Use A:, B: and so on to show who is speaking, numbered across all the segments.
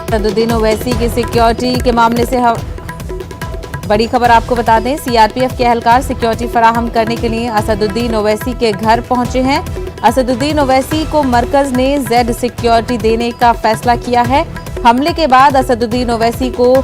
A: असदुद्दीन ओवैसी की सिक्योरिटी के मामले से बड़ी खबर आपको बता दें। सीआरपीएफ के एहलकार सिक्योरिटी फराहम करने के लिए असदुद्दीन ओवैसी के घर पहुंचे हैं। असदुद्दीन ओवैसी को मरकज ने जेड सिक्योरिटी देने का फैसला किया है। हमले के बाद असदुद्दीन ओवैसी को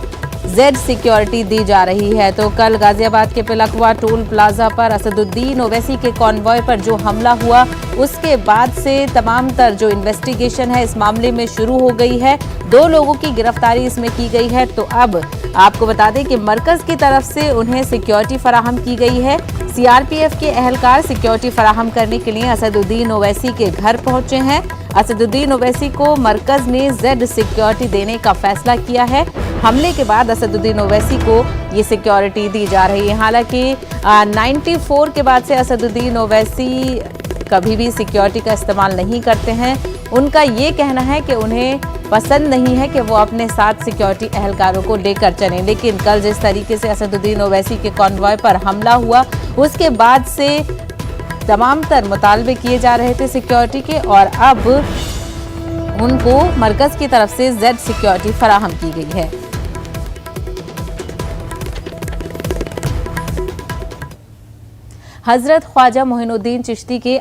A: जेड सिक्योरिटी दी जा रही है। तो कल गाजियाबाद के पिलखवा टोल प्लाजा पर असदुद्दीन ओवैसी के कॉन्वॉय पर जो हमला हुआ, उसके बाद से तमाम तर जो इन्वेस्टिगेशन है इस मामले में शुरू हो गई है। 2 लोगों की गिरफ्तारी इसमें की गई है। तो अब आपको बता दें कि मरकज की तरफ से उन्हें सिक्योरिटी फराहम की गई है। सीआरपीएफ के एहलकार सिक्योरिटी फराहम करने के लिए असदुद्दीन ओवैसी के घर पहुंचे हैं। असदुद्दीन ओवैसी को मरकज ने जेड सिक्योरिटी देने का फैसला किया है। हमले के बाद असदुद्दीन ओवैसी को ये सिक्योरिटी दी जा रही है। हालांकि 94 के बाद से असदुद्दीन ओवैसी कभी भी सिक्योरिटी का इस्तेमाल नहीं करते हैं। उनका ये कहना है कि उन्हें पसंद नहीं है कि वो अपने साथ सिक्योरिटी एहलकारों को लेकर चलें। लेकिन कल जिस तरीके से असदुद्दीन ओवैसी के कॉन्वॉय पर हमला हुआ, उसके बाद से तमाम तर मुतालबे किए जा रहे थे सिक्योरिटी के, और अब उनको मरकज की तरफ से जेड सिक्योरिटी फराहम की गई है। हजरत ख्वाजा मोइनुद्दीन चिश्ती के